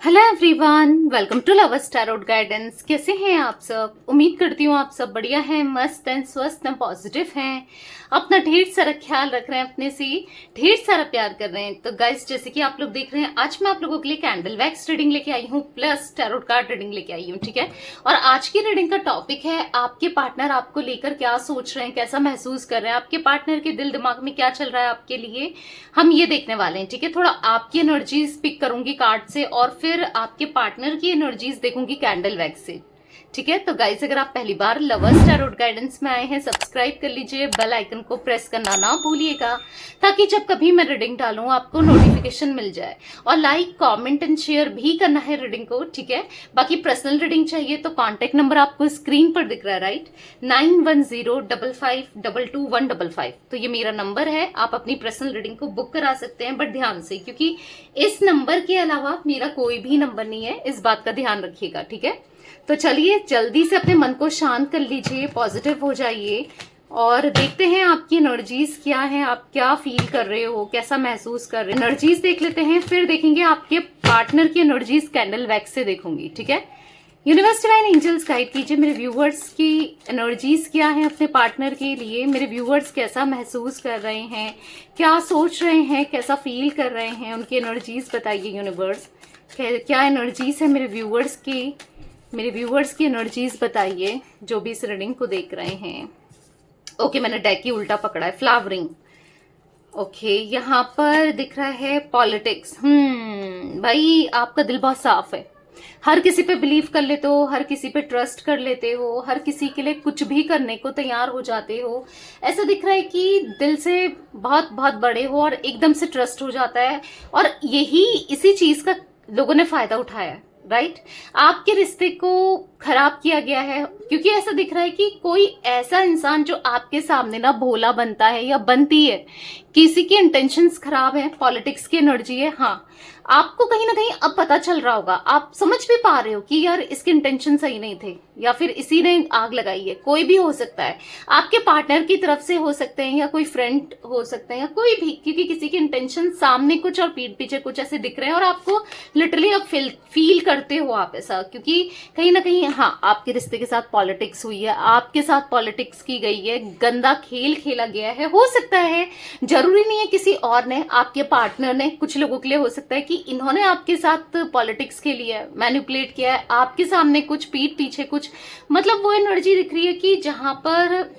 Hello everyone, welcome to lovers tarot guidance. कैसे हैं आप सब? उम्मीद करती हूँ आप सब बढ़िया हैं, मस्त हैं, स्वस्थ हैं, पॉजिटिव हैं, अपना ढेर सारा ख्याल रख रहे हैं, अपने से ढेर सारा प्यार कर रहे हैं। तो गाइस, जैसे कि आप लोग देख रहे हैं, आज मैं आप लोगों के लिए कैंडल वैक्स रीडिंग लेके आई हूँ प्लस टैरोट कार्ड रीडिंग लेके आई हूँ, ठीक है। और आज की रीडिंग का टॉपिक है आपके पार्टनर आपको लेकर क्या सोच रहे हैं, कैसा महसूस कर रहे हैं, आपके पार्टनर के दिल दिमाग में क्या चल रहा है आपके लिए, हम ये देखने वाले हैं, ठीक है। थोड़ा आपकी एनर्जीज पिक करूंगी कार्ड से और फिर आपके पार्टनर की एनर्जीज देखूंगी कैंडल वैक्स से, ठीक है। तो गाइस, अगर आप पहली बार लवर्स टैरोट गाइडेंस में आए हैं, सब्सक्राइब कर लीजिए, बेल आइकन को प्रेस करना ना भूलिएगा ताकि जब कभी मैं रीडिंग डालूं आपको नोटिफिकेशन मिल जाए। और लाइक, कमेंट एंड शेयर भी करना है रीडिंग को, ठीक है। बाकी पर्सनल रीडिंग चाहिए तो कॉन्टेक्ट नंबर आपको स्क्रीन पर दिख रहा है, राइट, 9105522155। तो ये मेरा नंबर है, आप अपनी पर्सनल रीडिंग को बुक करा सकते हैं, बट ध्यान से, क्योंकि इस नंबर के अलावा मेरा कोई भी नंबर नहीं है, इस बात का ध्यान रखिएगा, ठीक है। तो चलिए जल्दी से अपने मन को शांत कर लीजिए, पॉजिटिव हो जाइए और देखते हैं आपकी एनर्जीज क्या है, आप क्या फील कर रहे हो, कैसा महसूस कर रहे हो। एनर्जीज देख लेते हैं, फिर देखेंगे आपके पार्टनर की एनर्जीज कैंडल वैक्स से देखूंगी, ठीक है। यूनिवर्स डिवाइन एंजल्स गाइड कीजिए मेरे व्यूवर्स की एनर्जीज क्या है अपने पार्टनर के लिए। मेरे व्यूवर्स कैसा महसूस कर रहे हैं, क्या सोच रहे हैं, कैसा फील कर रहे हैं, उनकी एनर्जीज बताइए यूनिवर्स। क्या एनर्जीज है मेरे व्यूवर्स की, मेरे व्यूवर्स की एनर्जीज बताइए जो भी इस रीडिंग को देख रहे हैं। ओके, मैंने डेक ही उल्टा पकड़ा है, फ्लावरिंग। ओके, यहाँ पर दिख रहा है पॉलिटिक्स। भाई आपका दिल बहुत साफ है, हर किसी पे बिलीव कर लेते हो, हर किसी पे ट्रस्ट कर लेते हो, हर किसी के लिए कुछ भी करने को तैयार हो जाते हो। ऐसा दिख रहा है कि दिल से बहुत बहुत बड़े हो और एकदम से ट्रस्ट हो जाता है, और यही इसी चीज का लोगों ने फायदा उठाया है, राइट। आपके रिश्ते को खराब किया गया है, क्योंकि ऐसा दिख रहा है कि कोई ऐसा इंसान जो आपके सामने ना भोला बनता है या बनती है, किसी के इंटेंशंस खराब है, पॉलिटिक्स की एनर्जी है। हाँ, आपको कहीं ना कहीं अब पता चल रहा होगा, आप समझ भी पा रहे हो कि यार इसके इंटेंशन सही नहीं थे, या फिर इसी ने आग लगाई है। कोई भी हो सकता है, आपके पार्टनर की तरफ से हो सकते हैं, या कोई फ्रेंड हो सकते हैं, या कोई भी, क्योंकि किसी के इंटेंशन सामने कुछ और पीठ पीछे कुछ ऐसे दिख रहे हैं, और आपको लिटरली अब फील करते हो आप ऐसा, क्योंकि कहीं ना कहीं हाँ आपके रिश्ते के साथ पॉलिटिक्स हुई है, आपके साथ पॉलिटिक्स की गई है, गंदा खेल खेला गया है। हो सकता है, जरूरी नहीं है किसी और ने, आपके पार्टनर ने, कुछ लोगों के लिए हो सकता है कि इन्होंने आपके साथ पॉलिटिक्स के लिए मैनिपुलेट किया है, आपके सामने कुछ, पीठ पीछे कुछ। मतलब वो एनर्जी दिख रही है कि जहां पर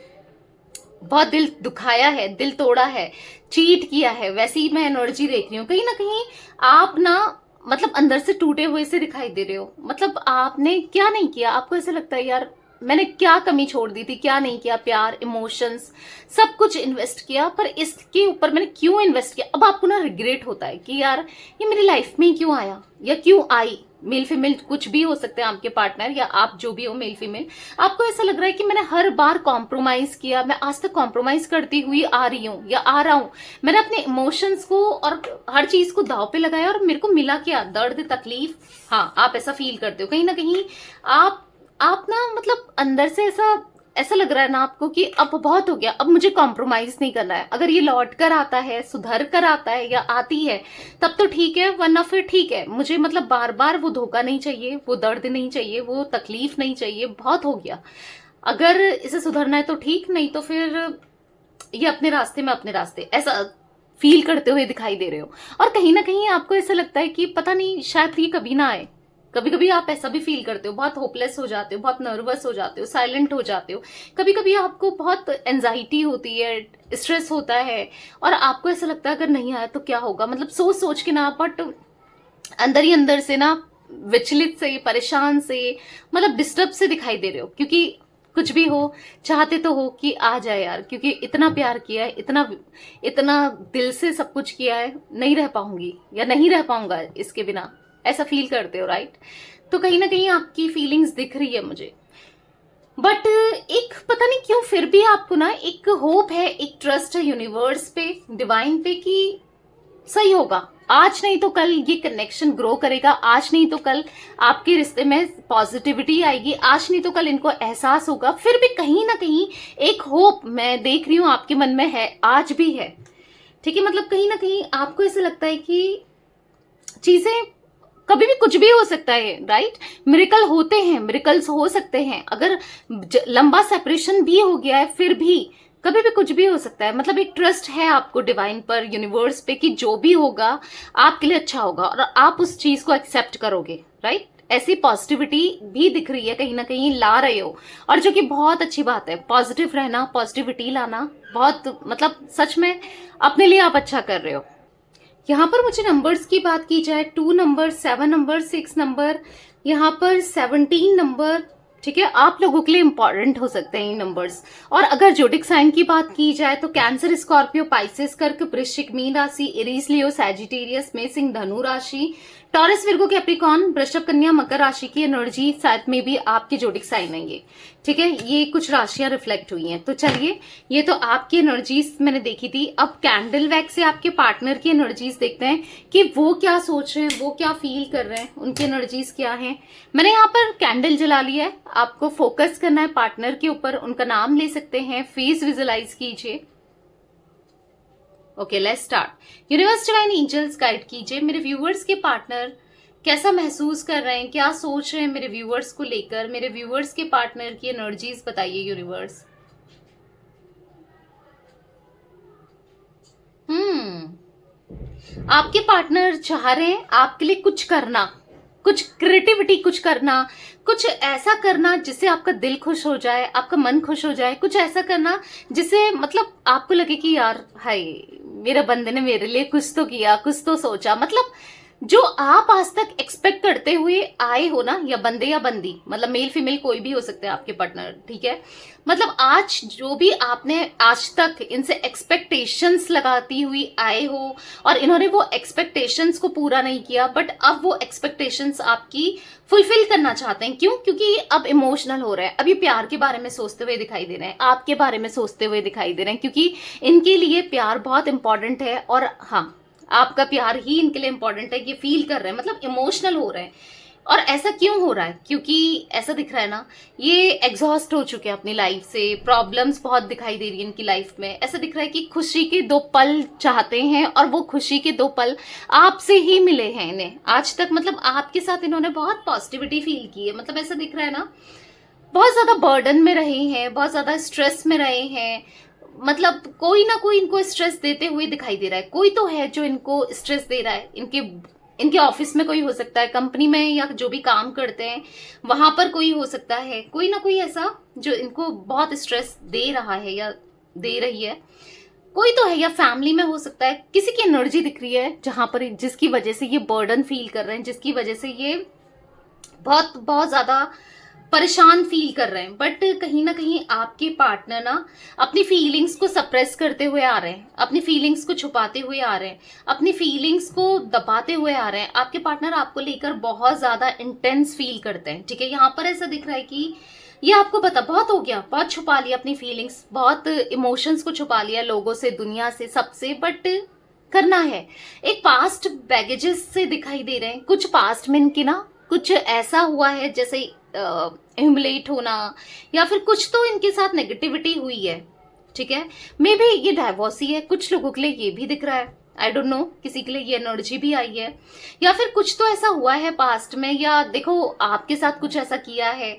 बहुत दिल दुखाया है, दिल तोड़ा है, चीट किया है, वैसी मैं एनर्जी देख रही हूँ। कहीं ना कहीं आप ना मतलब अंदर से टूटे हुए से दिखाई दे रहे हो। मतलब आपने क्या नहीं किया, आपको ऐसा लगता है यार मैंने क्या कमी छोड़ दी थी, क्या नहीं किया, प्यार, इमोशंस, सब कुछ इन्वेस्ट किया, पर इसके ऊपर मैंने क्यों इन्वेस्ट किया। अब आपको ना रिग्रेट होता है कि यार ये मेरी लाइफ में ही क्यों आया या क्यों आई। मेल फीमेल कुछ भी हो सकते हैं आपके पार्टनर, या आप जो भी हो मेल फीमेल। आपको ऐसा लग रहा है कि मैंने हर बार कॉम्प्रोमाइज किया, मैं आज तक कॉम्प्रोमाइज करती हुई आ रही हूँ या आ रहा हूँ। मैंने अपने इमोशंस को और हर चीज को दांव पे लगाया और मेरे को मिला क्या, दर्द, तकलीफ। हाँ, आप ऐसा फील करते हो कहीं ना कहीं। आप ना मतलब अंदर से ऐसा ऐसा लग रहा है ना आपको कि अब बहुत हो गया, अब मुझे कॉम्प्रोमाइज नहीं करना है। अगर ये लौट कर आता है, सुधर कर आता है या आती है, तब तो ठीक है, वरना फिर ठीक है। मुझे मतलब बार बार वो धोखा नहीं चाहिए, वो दर्द नहीं चाहिए, वो तकलीफ नहीं चाहिए, बहुत हो गया। अगर इसे सुधरना है तो ठीक, नहीं तो फिर ये अपने रास्ते में अपने रास्ते, ऐसा फील करते हुए दिखाई दे रहे हो। और कहीं ना कहीं आपको ऐसा लगता है कि पता नहीं शायद ये कभी ना आए। कभी कभी आप ऐसा भी फील करते हो, बहुत होपलेस हो जाते हो, बहुत नर्वस हो जाते हो, साइलेंट हो जाते हो। कभी कभी आपको बहुत एंजाइटी होती है, स्ट्रेस होता है, और आपको ऐसा लगता है अगर नहीं आया तो क्या होगा। मतलब सोच सोच के ना, बट अंदर ही अंदर से ना विचलित से, परेशान से, मतलब डिस्टर्ब से दिखाई दे रहे हो। क्योंकि कुछ भी हो, चाहते तो हो कि आ जाए यार, क्योंकि इतना प्यार किया है, इतना इतना दिल से सब कुछ किया है, नहीं रह पाऊंगी या नहीं रह पाऊंगा इसके बिना, ऐसा फील करते हो, राइट। तो कहीं ना कहीं आपकी फीलिंग्स दिख रही है मुझे, बट एक पता नहीं क्यों फिर भी आपको ना एक होप है, एक ट्रस्ट है यूनिवर्स पे, डिवाइन पे, कि सही होगा। आज नहीं तो कल ये कनेक्शन ग्रो करेगा, आज नहीं तो कल आपके रिश्ते में पॉजिटिविटी आएगी, आज नहीं तो कल इनको एहसास होगा। फिर भी कहीं ना कहीं एक होप मैं देख रही हूं आपके मन में है, आज भी है, ठीक है। मतलब कहीं ना कहीं आपको ऐसा लगता है कि चीजें कभी भी कुछ भी हो सकता है, राइट? मिरेकल होते हैं, मिरेकल्स हो सकते हैं। अगर लंबा सेपरेशन भी हो गया है फिर भी कभी भी कुछ भी हो सकता है। मतलब एक ट्रस्ट है आपको डिवाइन पर, यूनिवर्स पे, कि जो भी होगा आपके लिए अच्छा होगा और आप उस चीज को एक्सेप्ट करोगे, राइट? ऐसी पॉजिटिविटी भी दिख रही है, कहीं ना कहीं ला रहे हो, और जो कि बहुत अच्छी बात है। पॉजिटिव रहना, पॉजिटिविटी लाना बहुत, मतलब सच में अपने लिए आप अच्छा कर रहे हो। यहाँ पर मुझे नंबर्स की बात की जाए, 2 नंबर, 7 नंबर, 6 नंबर, यहाँ पर 17 नंबर, ठीक है, आप लोगों के लिए इंपॉर्टेंट हो सकते हैं ये नंबर्स। और अगर जोडिक साइन की बात की जाए तो कैंसर, स्कॉर्पियो, पाइसेस, कर्क, वृश्चिक, मीन राशि, एरीज, लियो, सैजिटेरियस, मेष, धनु राशि, टॉरस, विर्गो, कैप्रिकॉर्न, वृषभ, कन्या, मकर राशि की एनर्जी शायद में भी आपके जोडिक साइन है ये, ठीक है। ये कुछ राशियां रिफ्लेक्ट हुई हैं। तो चलिए, ये तो आपकी एनर्जीज मैंने देखी थी। अब कैंडल वैक्स से आपके पार्टनर की एनर्जीज देखते हैं कि वो क्या सोच रहे हैं, वो क्या फील कर रहे हैं, उनकी एनर्जीज क्या हैं। मैंने यहाँ पर कैंडल जला लिया है। आपको फोकस करना है पार्टनर के ऊपर, उनका नाम ले सकते हैं, फेस विजुअलाइज कीजिए। Okay, let's start. Universe, divine angels guide कीजिए मेरे व्यूअर्स के पार्टनर कैसा महसूस कर रहे हैं, क्या सोच रहे हैं मेरे व्यूअर्स को लेकर। मेरे व्यूअर्स के पार्टनर की एनर्जीज बताइए यूनिवर्स। आपके पार्टनर चाह रहे हैं आपके लिए कुछ करना, कुछ क्रिएटिविटी, कुछ करना, कुछ ऐसा करना जिससे आपका दिल खुश हो जाए, आपका मन खुश हो जाए। कुछ ऐसा करना जिससे मतलब आपको लगे कि यार हाय, मेरे बंदे ने मेरे लिए कुछ तो किया, कुछ तो सोचा। मतलब जो आप आज तक एक्सपेक्ट करते हुए आए हो ना, या बंदे या बंदी, मतलब मेल फीमेल कोई भी हो सकते हैं आपके पार्टनर, ठीक है। मतलब आज जो भी आपने आज तक इनसे एक्सपेक्टेशंस लगाती हुई आए हो और इन्होंने वो एक्सपेक्टेशंस को पूरा नहीं किया, बट अब वो एक्सपेक्टेशंस आपकी फुलफिल करना चाहते हैं। क्यों? क्योंकि अब इमोशनल हो रहे हैं, अभी प्यार के बारे में सोचते हुए दिखाई दे रहे हैं, आपके बारे में सोचते हुए दिखाई दे रहे हैं, क्योंकि इनके लिए प्यार बहुत इंपॉर्टेंट है। और हाँ, आपका प्यार ही इनके लिए इंपॉर्टेंट है, ये फील कर रहे हैं, मतलब इमोशनल हो रहे हैं। और ऐसा क्यों हो रहा है? क्योंकि ऐसा दिख रहा है ना, ये एग्जॉस्ट हो चुके हैं अपनी लाइफ से, प्रॉब्लम्स बहुत दिखाई दे रही है इनकी लाइफ में। ऐसा दिख रहा है कि खुशी के 2 पल चाहते हैं और वो खुशी के 2 पल आपसे ही मिले हैं इन्हें आज तक। मतलब आपके साथ इन्होंने बहुत पॉजिटिविटी फील की है। मतलब ऐसा दिख रहा है ना, बहुत ज्यादा बर्डन में रहे हैं, बहुत ज्यादा स्ट्रेस में रहे हैं। मतलब कोई ना कोई इनको स्ट्रेस देते हुए दिखाई दे रहा है, कोई तो है जो इनको स्ट्रेस दे रहा है। इनके ऑफिस में कोई हो सकता है, कंपनी में, या जो भी काम करते हैं वहां पर कोई हो सकता है, कोई ना कोई ऐसा जो इनको बहुत स्ट्रेस दे रहा है या दे रही है, कोई तो है। या फैमिली में हो सकता है, किसी की एनर्जी दिख रही है जहां पर, जिसकी वजह से ये बर्डन फील कर रहे हैं, जिसकी वजह से ये बहुत बहुत ज्यादा परेशान फील कर रहे हैं। बट कहीं ना कहीं आपके पार्टनर ना अपनी फीलिंग्स को सप्रेस करते हुए आ रहे हैं, अपनी फीलिंग्स को छुपाते हुए आ रहे हैं, अपनी फीलिंग्स को दबाते हुए आ रहे हैं। आपके पार्टनर आपको लेकर बहुत ज्यादा इंटेंस फील करते हैं, ठीक है। यहाँ पर ऐसा दिख रहा है कि ये आपको पता बहुत हो गया, बहुत छुपा लिया अपनी फीलिंग्स, बहुत इमोशंस को छुपा लिया लोगों से, दुनिया से, सबसे। बट करना है। एक पास्ट बैगेजेस से दिखाई दे रहे हैं, कुछ पास्ट में इनके ना कुछ ऐसा हुआ है, जैसे ह्यूमिलेट होना, या फिर कुछ तो इनके साथ नेगेटिविटी हुई है, ठीक है। मे बी ये डाइवोर्सी है, कुछ लोगों के लिए ये भी दिख रहा है, आई डोंट नो, किसी के लिए ये एनर्जी भी आई है। या फिर कुछ तो ऐसा हुआ है पास्ट में, या देखो आपके साथ कुछ ऐसा किया है,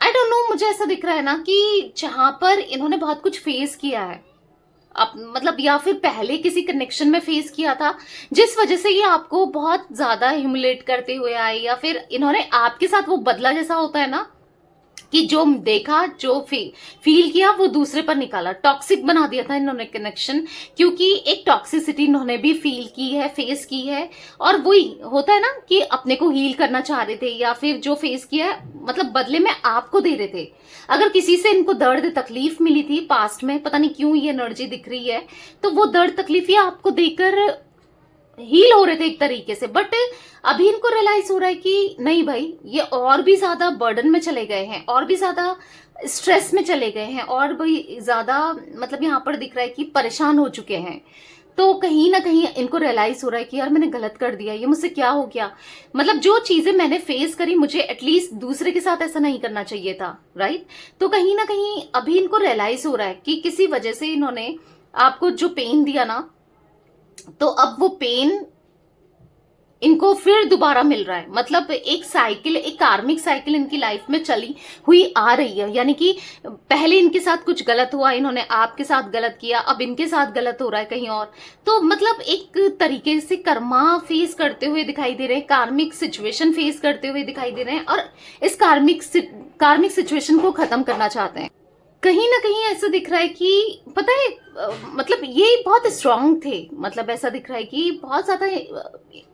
आई डोंट नो। मुझे ऐसा दिख रहा है ना कि जहां पर इन्होंने बहुत कुछ फेस किया है, मतलब या फिर पहले किसी कनेक्शन में फेस किया था, जिस वजह से ये आपको बहुत ज्यादा ह्यूमिलेट करते हुए आए, या फिर इन्होंने आपके साथ वो बदला जैसा होता है ना, कि जो देखा, जो फील किया, वो दूसरे पर निकाला, टॉक्सिक बना दिया था इन्होंने कनेक्शन। क्योंकि एक टॉक्सिसिटी इन्होंने भी फील की है, फेस की है। और वही होता है ना कि अपने को हील करना चाह रहे थे, या फिर जो फेस किया है, मतलब बदले में आपको दे रहे थे। अगर किसी से इनको दर्द तकलीफ मिली थी पास्ट में, पता नहीं क्यों ये एनर्जी दिख रही है, तो वो दर्द तकलीफ ये आपको देकर हील हो रहे थे एक तरीके से। बट अभी इनको रियलाइज हो रहा है कि नहीं भाई, ये और भी ज्यादा बर्डन में चले गए हैं, और भी ज्यादा स्ट्रेस में चले गए हैं, और भी ज्यादा, मतलब यहाँ पर दिख रहा है कि परेशान हो चुके हैं। तो कहीं ना कहीं इनको रियलाइज हो रहा है कि यार मैंने गलत कर दिया, ये मुझसे क्या हो गया। मतलब जो चीजें मैंने फेस करी, मुझे एटलीस्ट दूसरे के साथ ऐसा नहीं करना चाहिए था, राइट। तो कहीं ना कहीं अभी इनको रियलाइज हो रहा है कि किसी वजह से इन्होंने आपको जो पेन दिया ना, तो अब वो पेन इनको फिर दोबारा मिल रहा है। मतलब एक साइकिल, एक कार्मिक साइकिल इनकी लाइफ में चली हुई आ रही है। यानी कि पहले इनके साथ कुछ गलत हुआ, इन्होंने आपके साथ गलत किया, अब इनके साथ गलत हो रहा है कहीं और। तो मतलब एक तरीके से कर्मा फेस करते हुए दिखाई दे रहे हैं, कार्मिक सिचुएशन फेस करते हुए दिखाई दे रहे हैं, और इस कार्मिक सिचुएशन को खत्म करना चाहते हैं। कहीं ना कहीं ऐसा दिख रहा है कि पता है मतलब ये बहुत स्ट्रांग थे। मतलब ऐसा दिख रहा है कि बहुत ज्यादा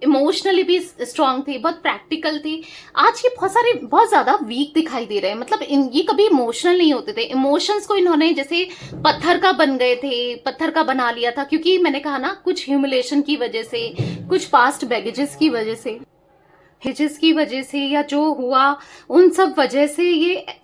इमोशनली भी स्ट्रांग थे, बहुत प्रैक्टिकल थे। आज ये बहुत ज्यादा वीक दिखाई दे रहे हैं। मतलब ये कभी इमोशनल नहीं होते थे। इमोशंस को इन्होंने जैसे पत्थर का बन गए थे, पत्थर का बना लिया था, क्योंकि मैंने कहा ना कुछ ह्यूमिलेशन की वजह से, कुछ पास्ट बैगेजेस की वजह से, हिजेस की वजह से, या जो हुआ उन सब वजह से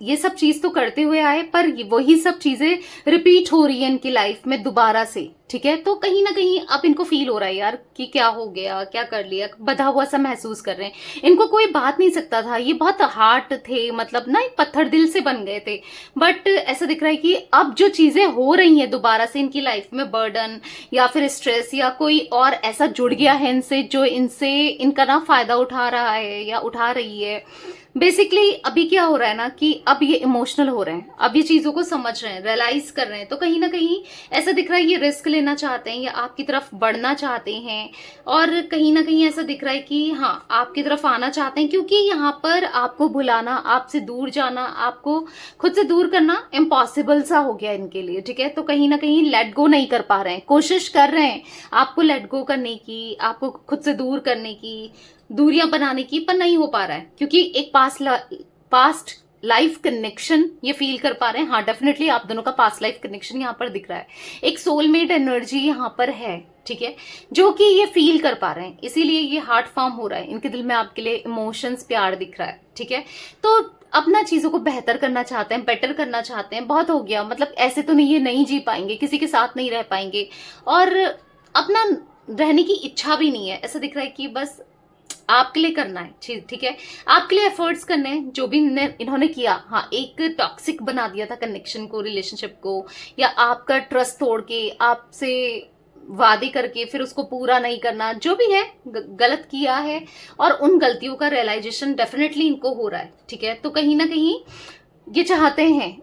ये सब चीज तो करते हुए आए, पर वही सब चीजें रिपीट हो रही है इनकी लाइफ में दोबारा से। ठीक है, तो कहीं ना कहीं अब इनको फील हो रहा है यार कि क्या हो गया, क्या कर लिया, बंधा हुआ सा महसूस कर रहे हैं। इनको कोई बात नहीं सकता था, ये बहुत हार्ड थे, मतलब ना एक पत्थर दिल से बन गए थे। बट ऐसा दिख रहा है कि अब जो चीजें हो रही हैं दोबारा से इनकी लाइफ में, बर्डन या फिर स्ट्रेस या कोई और ऐसा जुड़ गया है इनसे, जो इनका ना फायदा उठा रहा है या उठा रही है। बेसिकली अभी क्या हो रहा है ना कि अब ये इमोशनल हो रहे हैं, अब ये चीजों को समझ रहे हैं, रियलाइज कर रहे हैं। तो कहीं ना कहीं ऐसा दिख रहा है ये रिस्क लेना चाहते हैं या आपकी तरफ बढ़ना चाहते हैं, और कहीं ना कहीं ऐसा दिख रहा है कि हाँ आपकी तरफ आना चाहते हैं, क्योंकि यहाँ पर आपको भुलाना, आपसे दूर जाना, आपको खुद से दूर करना इम्पॉसिबल सा हो गया इनके लिए। ठीक है, तो कहीं ना कहीं लेट गो नहीं कर पा रहे हैं, कोशिश कर रहे हैं आपको लेट गो करने की, आपको खुद से दूर करने की, दूरियां बनाने की, पर नहीं हो पा रहा है, क्योंकि एक पास्ट लाइफ कनेक्शन ये फील कर पा रहे हैं। हाँ डेफिनेटली आप दोनों का पास्ट लाइफ कनेक्शन यहाँ पर दिख रहा है, एक सोलमेट एनर्जी यहाँ पर है। ठीक है, जो कि ये फील कर पा रहे हैं, इसीलिए ये हार्ट फॉर्म हो रहा है इनके दिल में आपके लिए, इमोशंस, प्यार दिख रहा है। ठीक है, तो अपना चीजों को बेहतर करना चाहते हैं, बेटर करना चाहते हैं। बहुत हो गया, मतलब ऐसे तो नहीं, ये नहीं जी पाएंगे, किसी के साथ नहीं रह पाएंगे, और अपना रहने की इच्छा भी नहीं है। ऐसा दिख रहा है कि बस आपके लिए करना है, ठीक है, आपके लिए एफर्ट्स करने हैं, जो भी इन्होंने किया। हाँ, एक टॉक्सिक बना दिया था कनेक्शन को, रिलेशनशिप को, या आपका ट्रस्ट तोड़ के, आपसे वादे करके फिर उसको पूरा नहीं करना, जो भी है गलत किया है, और उन गलतियों का रियलाइजेशन डेफिनेटली इनको हो रहा है। ठीक है, तो कहीं ना कहीं ये चाहते हैं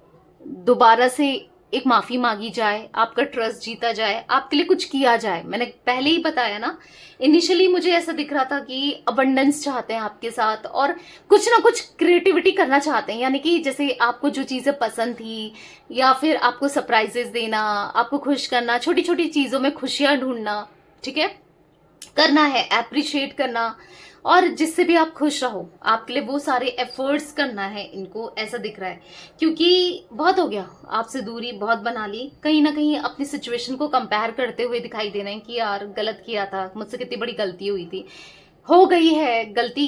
दोबारा से एक माफी मांगी जाए, आपका ट्रस्ट जीता जाए, आपके लिए कुछ किया जाए। मैंने पहले ही बताया ना, इनिशियली मुझे ऐसा दिख रहा था कि अबंडेंस चाहते हैं आपके साथ, और कुछ ना कुछ क्रिएटिविटी करना चाहते हैं। यानी कि जैसे आपको जो चीजें पसंद थी, या फिर आपको सरप्राइजेस देना, आपको खुश करना, छोटी छोटी चीजों में खुशियां ढूंढना, ठीक है, करना है, एप्रिशिएट करना, और जिससे भी आप खुश रहो, आपके लिए वो सारे एफर्ट्स करना है इनको, ऐसा दिख रहा है। क्योंकि बहुत हो गया, आपसे दूरी बहुत बना ली, कहीं ना कहीं अपनी सिचुएशन को कंपेयर करते हुए दिखाई दे रहे हैं कि यार गलत किया था, मुझसे कितनी बड़ी गलती हुई थी, हो गई है, गलती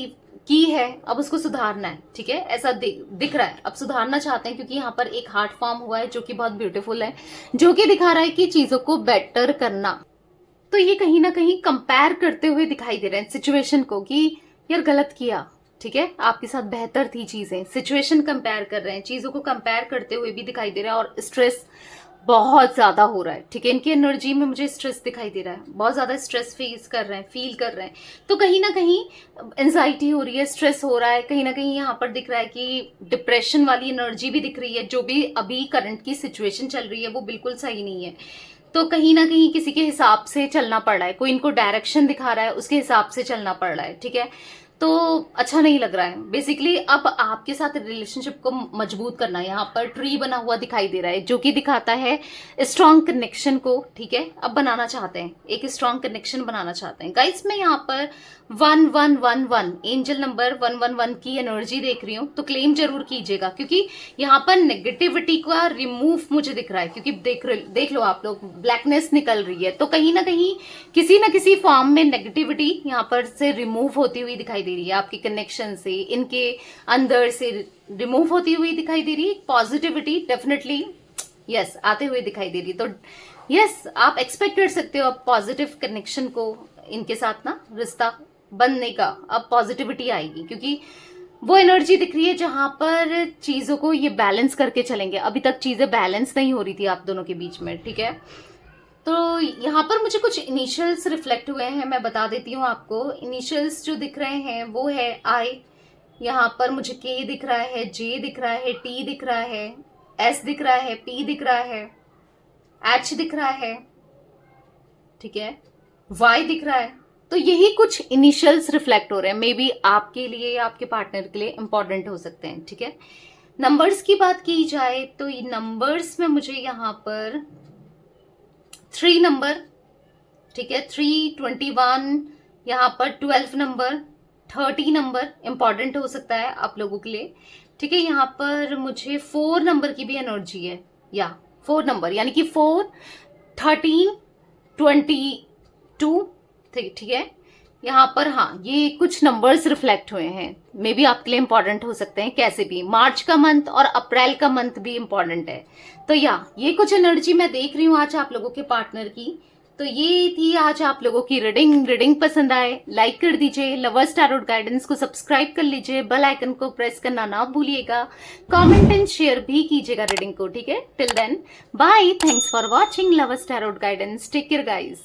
की है, अब उसको सुधारना है। ठीक है, ऐसा दिख रहा है, अब सुधारना चाहते हैं, क्योंकि यहाँ पर एक हार्ट फॉर्म हुआ है जो कि बहुत ब्यूटीफुल है, जो कि दिखा रहा है कि चीजों को बेटर करना। तो ये कहीं ना कहीं कंपेयर करते हुए दिखाई दे रहे हैं सिचुएशन को, कि यार गलत किया, ठीक है, आपके साथ बेहतर थी चीजें, सिचुएशन कंपेयर कर रहे हैं, चीजों को कंपेयर करते हुए भी दिखाई दे रहा है, और स्ट्रेस बहुत ज्यादा हो रहा है। ठीक है, इनकी एनर्जी में मुझे स्ट्रेस दिखाई दे रहा है, बहुत ज्यादा स्ट्रेस फेस कर रहे हैं, फील कर रहे हैं। तो कहीं ना कहीं एंजाइटी हो रही है, स्ट्रेस हो रहा है, कहीं ना कहीं यहाँ पर दिख रहा है कि डिप्रेशन वाली एनर्जी भी दिख रही है। जो भी अभी करंट की सिचुएशन चल रही है वो बिल्कुल सही नहीं है, तो कहीं ना कहीं किसी के हिसाब से चलना पड़ रहा है, कोई इनको डायरेक्शन दिखा रहा है, उसके हिसाब से चलना पड़ रहा है। ठीक है, तो अच्छा नहीं लग रहा है। बेसिकली अब आपके साथ रिलेशनशिप को मजबूत करना, यहाँ पर ट्री बना हुआ दिखाई दे रहा है, जो कि दिखाता है स्ट्रॉन्ग कनेक्शन को। ठीक है, अब बनाना चाहते हैं, एक स्ट्रॉन्ग कनेक्शन बनाना चाहते हैं। गाइस मैं यहाँ पर 1111 एंजल नंबर 111 की एनर्जी देख रही हूँ, तो क्लेम जरूर कीजिएगा, क्योंकि यहाँ पर नेगेटिविटी का रिमूव मुझे दिख रहा है। क्योंकि देख लो आप लोग, ब्लैकनेस निकल रही है, तो कहीं ना कहीं किसी ना किसी फॉर्म में नेगेटिविटी यहाँ पर से रिमूव होती हुई दिखाई दे रही है, आपके कनेक्शन से, इनके अंदर से रिमूव होती हुई दिखाई दे रही है। पॉजिटिविटी डेफिनेटली यस आते हुए दिखाई दे रही है। तो यस आप एक्सपेक्ट कर सकते हो अब पॉजिटिव कनेक्शन को, इनके साथ ना रिश्ता बनने का अब पॉजिटिविटी आएगी, क्योंकि वो एनर्जी दिख रही है जहां पर चीजों को ये बैलेंस करके चलेंगे। अभी तक चीजें बैलेंस नहीं हो रही थी आप दोनों के बीच में। ठीक है, तो यहाँ पर मुझे कुछ इनिशियल्स रिफ्लेक्ट हुए हैं, मैं बता देती हूँ आपको। इनिशियल्स जो दिख रहे हैं वो है आई, यहाँ पर मुझे के दिख रहा है, जे दिख रहा है, टी दिख रहा है, एस दिख रहा है, पी दिख रहा है, एच दिख रहा है, ठीक है, वाई दिख रहा है। तो यही कुछ इनिशियल्स रिफ्लेक्ट हो रहे हैं, मे बी आपके लिए या आपके पार्टनर के लिए इंपॉर्टेंट हो सकते हैं, ठीक है। नंबर्स की बात की जाए तो ये नंबर्स में मुझे यहाँ पर 3 नंबर, ठीक है, 3, 21, यहाँ पर 12 नंबर, 30 नंबर इंपॉर्टेंट हो सकता है आप लोगों के लिए, ठीक है। यहाँ पर मुझे 4 नंबर की भी एनर्जी है, या 4 नंबर यानी कि 4, 13, 22, ठीक है। यहाँ पर हाँ, ये कुछ नंबर्स रिफ्लेक्ट हुए हैं, मे बी आपके लिए इंपॉर्टेंट हो सकते हैं कैसे भी। मार्च का मंथ और अप्रैल का मंथ भी इंपॉर्टेंट है। तो ये कुछ एनर्जी मैं देख रही हूँ आज आप लोगों के पार्टनर की। तो ये थी आज आप लोगों की रीडिंग पसंद आए लाइक कर दीजिए, लवर्स टैरोट गाइडेंस को सब्सक्राइब कर लीजिए, बेल आइकन को प्रेस करना ना भूलिएगा, कमेंट एंड शेयर भी कीजिएगा रीडिंग को, ठीक है। Till then bye, thanks for watching lovers tarot guidance, take care guys.